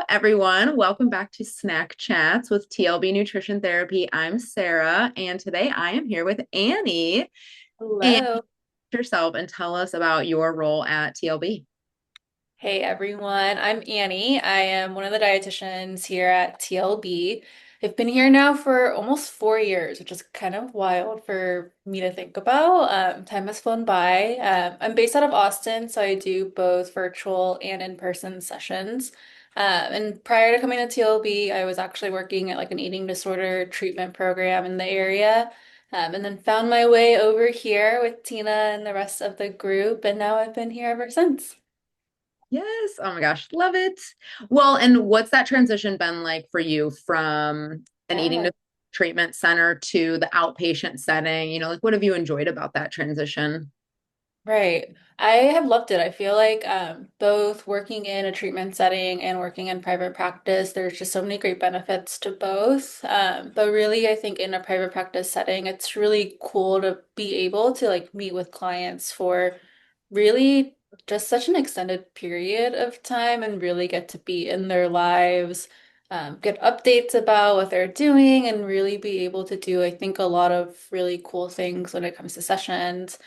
everyone. Welcome back to Snack Chats with TLB Nutrition Therapy. I'm Sarah, and today I am here with Annie. And Hello. yourself and tell us about your role at TLB. Hey everyone, I'm Annie. I am one of the dietitians here at TLB. I've been here now for almost 4 years, which is kind of wild for me to think about. Time has flown by. I'm based out of Austin, so I do both virtual and in-person sessions. And prior to coming to TLB, I was actually working at like an eating disorder treatment program in the area. And then found my way over here with Tina and the rest of the group, and now I've been here ever since. Yes. Oh my gosh, love it. Well, and what's that transition been like for you from an eating Yeah. disorder treatment center to the outpatient setting? Like what have you enjoyed about that transition? Right. I have loved it. I feel like both working in a treatment setting and working in private practice, there's just so many great benefits to both. But really, I think in a private practice setting, it's really cool to be able to like meet with clients for really just such an extended period of time and really get to be in their lives, get updates about what they're doing, and really be able to do, I think, a lot of really cool things when it comes to sessions,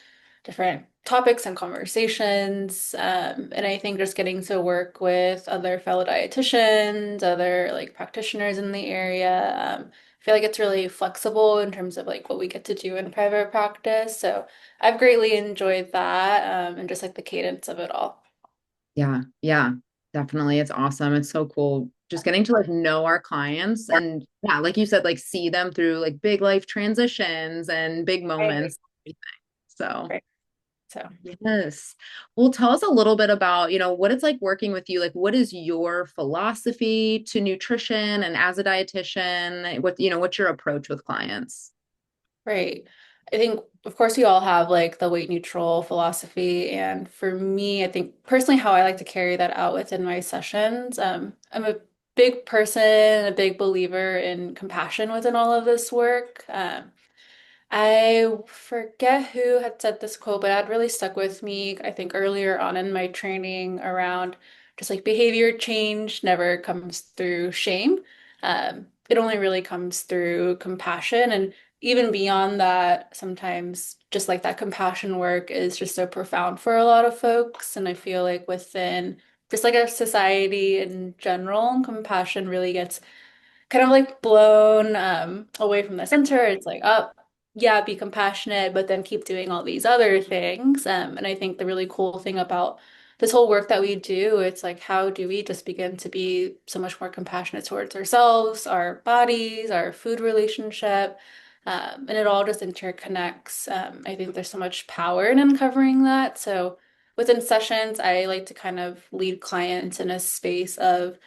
different topics and conversations. And I think just getting to work with other fellow dietitians, other like practitioners in the area. I feel like it's really flexible in terms of like what we get to do in private practice. So I've greatly enjoyed that, and just like the cadence of it all. Yeah, yeah, definitely. It's awesome. It's so cool just getting to like know our clients and yeah, like you said, like see them through like big life transitions and big Right. moments. So, Right. So. yes. Well, tell us a little bit about, what it's like working with you. Like, what is your philosophy to nutrition and as a dietitian? What's your approach with clients? Right. I think, of course, we all have like the weight neutral philosophy. And for me, I think personally, how I like to carry that out within my sessions, I'm a big person, a big believer in compassion within all of this work. I forget who had said this quote, but it had really stuck with me. I think earlier on in my training around just like behavior change never comes through shame. It only really comes through compassion. And even beyond that, sometimes just like that compassion work is just so profound for a lot of folks. And I feel like within just like our society in general, compassion really gets kind of like blown away from the center. It's like, oh, yeah, be compassionate, but then keep doing all these other things. And I think the really cool thing about this whole work that we do, it's like, how do we just begin to be so much more compassionate towards ourselves, our bodies, our food relationship? And it all just interconnects. I think there's so much power in uncovering that. So within sessions, I like to kind of lead clients in a space of,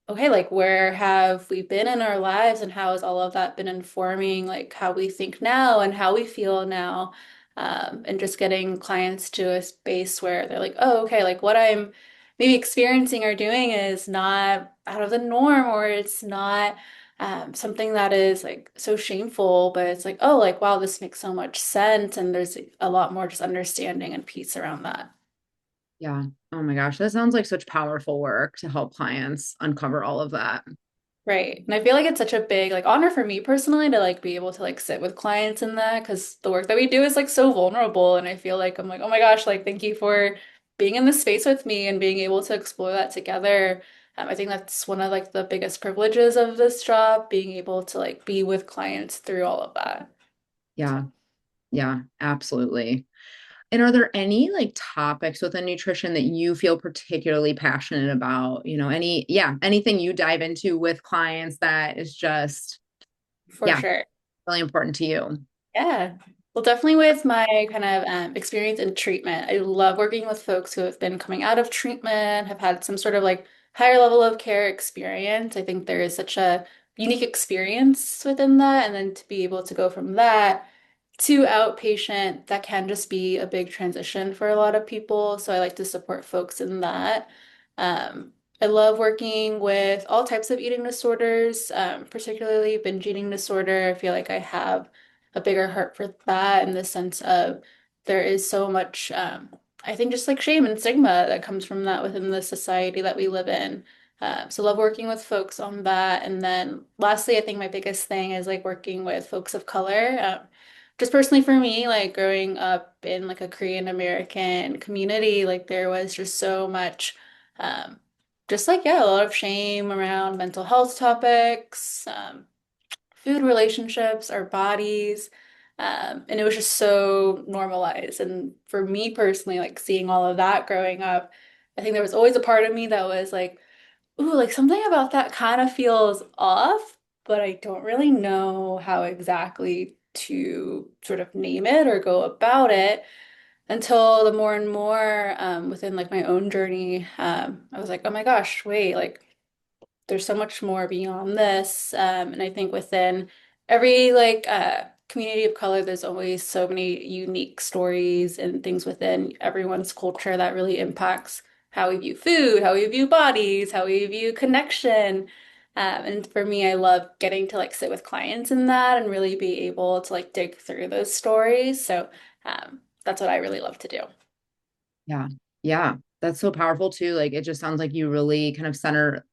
okay, like where have we been in our lives and how has all of that been informing like how we think now and how we feel now? And just getting clients to a space where they're like, oh, okay, like what I'm maybe experiencing or doing is not out of the norm, or it's not something that is like so shameful, but it's like, oh, like, wow, this makes so much sense. And there's a lot more just understanding and peace around that. Yeah. Oh my gosh, that sounds like such powerful work to help clients uncover all of that. Right. And I feel like it's such a big like honor for me personally to like be able to like sit with clients in that, because the work that we do is like so vulnerable, and I feel like I'm like, oh my gosh, like thank you for being in this space with me and being able to explore that together. I think that's one of like the biggest privileges of this job, being able to like be with clients through all of that. So. Yeah. Yeah, absolutely. And are there any like topics within nutrition that you feel particularly passionate about? Anything you dive into with clients that is just, For yeah, sure. really important to you. Yeah. Well, definitely with my kind of experience in treatment, I love working with folks who have been coming out of treatment, have had some sort of like higher level of care experience. I think there is such a unique experience within that. And then to be able to go from that to outpatient, that can just be a big transition for a lot of people. So I like to support folks in that. I love working with all types of eating disorders, particularly binge eating disorder. I feel like I have a bigger heart for that in the sense of there is so much, I think, just like shame and stigma that comes from that within the society that we live in. So love working with folks on that. And then lastly, I think my biggest thing is like working with folks of color. Just personally for me, like growing up in like a Korean American community, like there was just so much, um, just like, yeah, a lot of shame around mental health topics, food relationships, our bodies. And it was just so normalized. And for me personally, like seeing all of that growing up, I think there was always a part of me that was like, ooh, like something about that kind of feels off, but I don't really know how exactly to sort of name it or go about it until the more and more within like my own journey, I was like, oh my gosh, wait, like there's so much more beyond this. And I think within every like community of color, there's always so many unique stories and things within everyone's culture that really impacts how we view food, how we view bodies, how we view connection. And for me, I love getting to like sit with clients in that and really be able to like dig through those stories. So that's what I really love to do. Yeah. Yeah. That's so powerful too. Like it just sounds like you really kind of center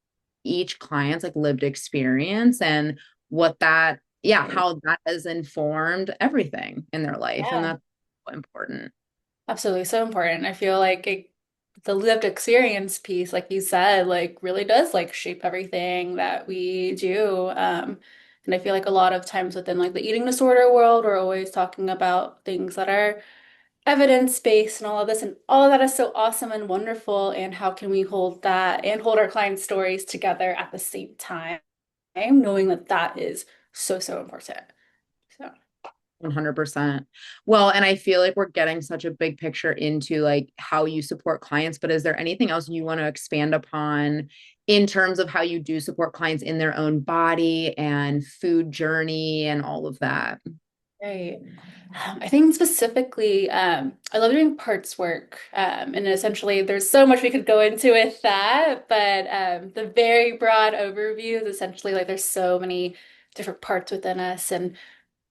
each client's like lived experience and what that, yeah, how that has informed everything in their life. And Yeah. that's so important. Absolutely, so important. I feel like the lived experience piece, like you said, like really does like shape everything that we do. And I feel like a lot of times within like the eating disorder world, we're always talking about things that are evidence-based and all of this, and all of that is so awesome and wonderful. And how can we hold that and hold our clients' stories together at the same time, knowing that that is so, so important. So. 100%. Well, and I feel like we're getting such a big picture into like how you support clients, but is there anything else you want to expand upon in terms of how you do support clients in their own body and food journey and all of that? Right. I think specifically, I love doing parts work. And essentially, there's so much we could go into with that, but the very broad overview is essentially like there's so many different parts within us. And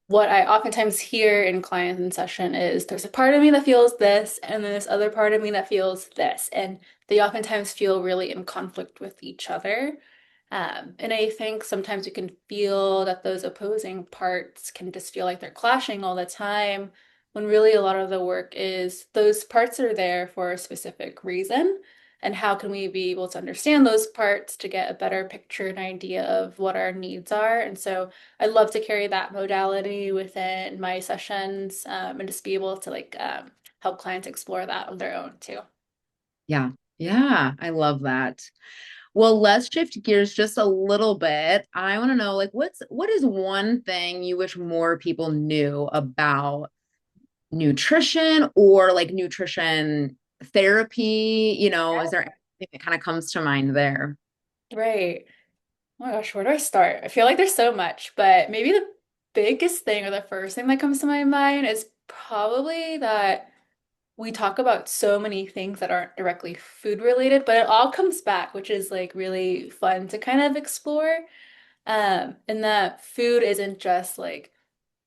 what I oftentimes hear in clients in session is there's a part of me that feels this, and then this other part of me that feels this. And they oftentimes feel really in conflict with each other. And I think sometimes you can feel that those opposing parts can just feel like they're clashing all the time, when really a lot of the work is those parts are there for a specific reason. And how can we be able to understand those parts to get a better picture and idea of what our needs are? And so I love to carry that modality within my sessions, and just be able to like help clients explore that on their own too. Yeah. Yeah. I love that. Well, let's shift gears just a little bit. I want to know like what is one thing you wish more people knew about nutrition or like nutrition therapy? Is there anything that kind of comes to mind there? Right. Oh my gosh, where do I start? I feel like there's so much, but maybe the biggest thing or the first thing that comes to my mind is probably that we talk about so many things that aren't directly food related, but it all comes back, which is like really fun to kind of explore. And that food isn't just like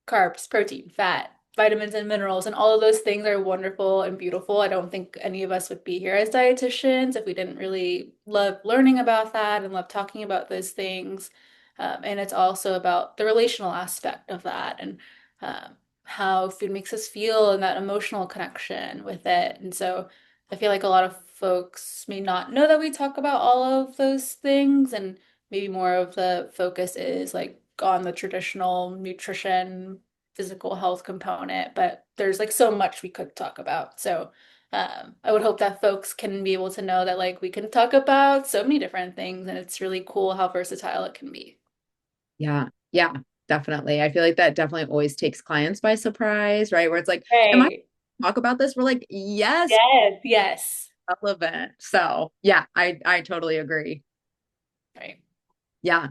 carbs, protein, fat, vitamins and minerals, and all of those things are wonderful and beautiful. I don't think any of us would be here as dietitians if we didn't really love learning about that and love talking about those things. And it's also about the relational aspect of that and how food makes us feel and that emotional connection with it. And so I feel like a lot of folks may not know that we talk about all of those things, and maybe more of the focus is like on the traditional nutrition, physical health component, but there's like so much we could talk about. So I would hope that folks can be able to know that like we can talk about so many different things, and it's really cool how versatile it can be. Yeah. Yeah, definitely. I feel like that definitely always takes clients by surprise, right? Where it's like, am I Right. talk about this? We're like, yes, Yes, yes. relevant. So yeah, I totally agree. Right. Yeah.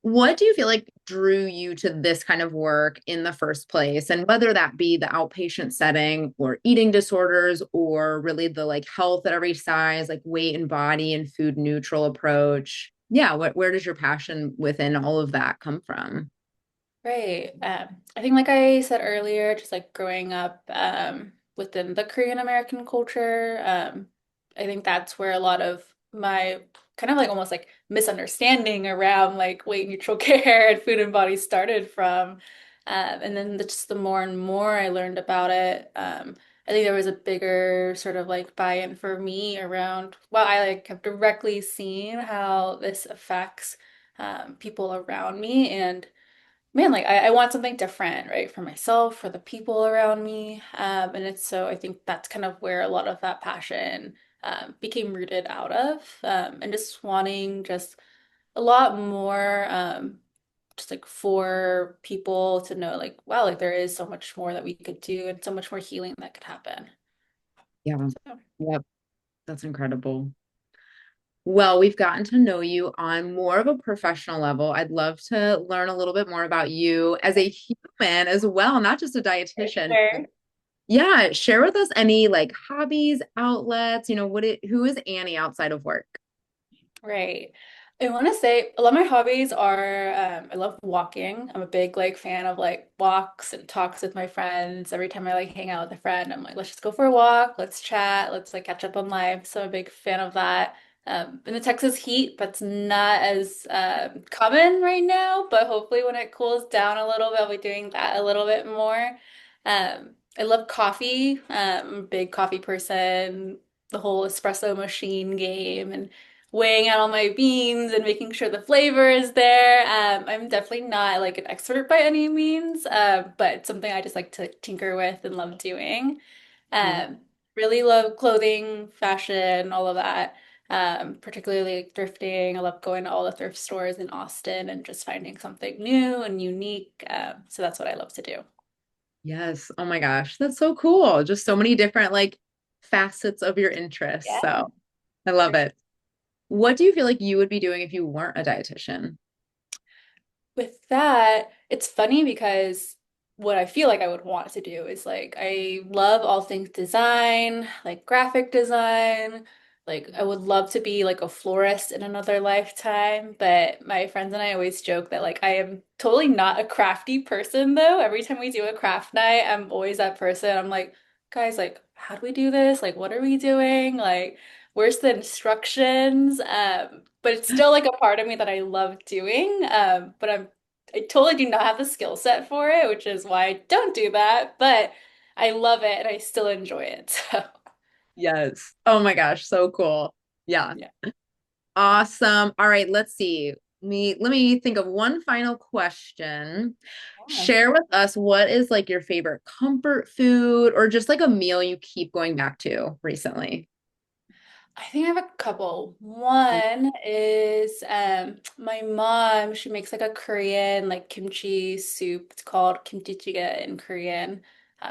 What do you feel like drew you to this kind of work in the first place? And whether that be the outpatient setting or eating disorders or really the like health at every size, like weight and body and food neutral approach. Yeah, where does your passion within all of that come from? Right. I think, like I said earlier, just like growing up within the Korean American culture, I think that's where a lot of my kind of like almost like misunderstanding around like weight neutral care and food and body started from. And then just the more and more I learned about it, I think there was a bigger sort of like buy-in for me around, well, I like have directly seen how this affects people around me. And man, like I want something different, right? For myself, for the people around me. And it's so I think that's kind of where a lot of that passion became rooted out of. And just wanting just a lot more just like for people to know like, wow, like there is so much more that we could do and so much more healing that could happen. Yeah. So Yep. That's incredible. Well, we've gotten to know you on more of a professional level. I'd love to learn a little bit more about you as a human as well, not just a dietitian. sure. Yeah, share with us any like hobbies, outlets, who is Annie outside of work? Right. I want to say a lot of my hobbies are I love walking. I'm a big like fan of like walks and talks with my friends. Every time I like hang out with a friend, I'm like, let's just go for a walk, let's chat, let's like catch up on life. So I'm a big fan of that. In the Texas heat, that's not as common right now, but hopefully when it cools down a little bit, I'll be doing that a little bit more. I love coffee. I'm a big coffee person. The whole espresso machine game and weighing out all my beans and making sure the flavor is there. I'm definitely not like an expert by any means, but it's something I just like to tinker with and love doing. Yeah. Um, really love clothing, fashion, all of that. Particularly like thrifting. I love going to all the thrift stores in Austin and just finding something new and unique. So that's what I love to do. Yes. Oh my gosh, that's so cool. Just so many different like facets of your interests. Yeah. So I love it. What do you feel like you would be doing if you weren't a dietitian? With that, it's funny because what I feel like I would want to do is like I love all things design, like graphic design. Like I would love to be like a florist in another lifetime, but my friends and I always joke that like I am totally not a crafty person though. Every time we do a craft night, I'm always that person. I'm like, guys, like how do we do this? Like what are we doing? Like where's the instructions? But it's still like a part of me that I love doing. But I totally do not have the skill set for it, which is why I don't do that. But I love it and I still enjoy it. So Yes. Oh my gosh, so cool. Yeah. yeah. Awesome. All right, let's see. Let me think of one final question. Yeah. Share with us what is like your favorite comfort food or just like a meal you keep going back to recently. I think I have a couple. One is my mom, she makes like a Korean like kimchi soup. It's called kimchi jjigae in Korean.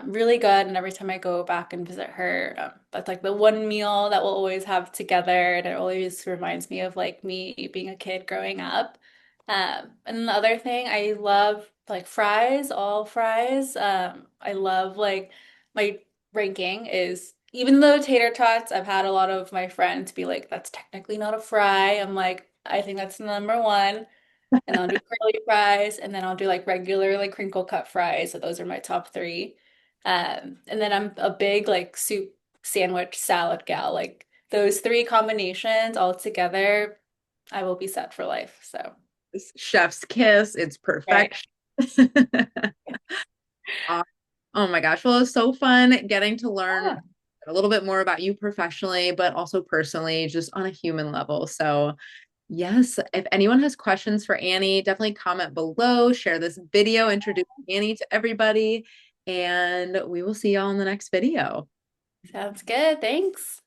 Really good. And every time I go back and visit her, that's like the one meal that we'll always have together. And it always reminds me of like me being a kid growing up. And then the other thing, I love like fries, all fries. I love like my ranking is even though tater tots, I've had a lot of my friends be like, that's technically not a fry. I'm like, I think that's number one. And I'll do curly fries, and then I'll do like regular like crinkle cut fries. So those are my top three. And then I'm a big like soup sandwich salad gal. Like those three combinations all together, I will be set for life. So Chef's kiss, it's right. perfection. Aw- Oh my gosh. Well, it was so fun getting to learn Yeah. a little bit more about you professionally, but also personally, just on a human level. So, yes, if anyone has questions for Annie, definitely comment below, share this video, introduce Annie to everybody, and we will see y'all in the next video. Sounds good. Thanks.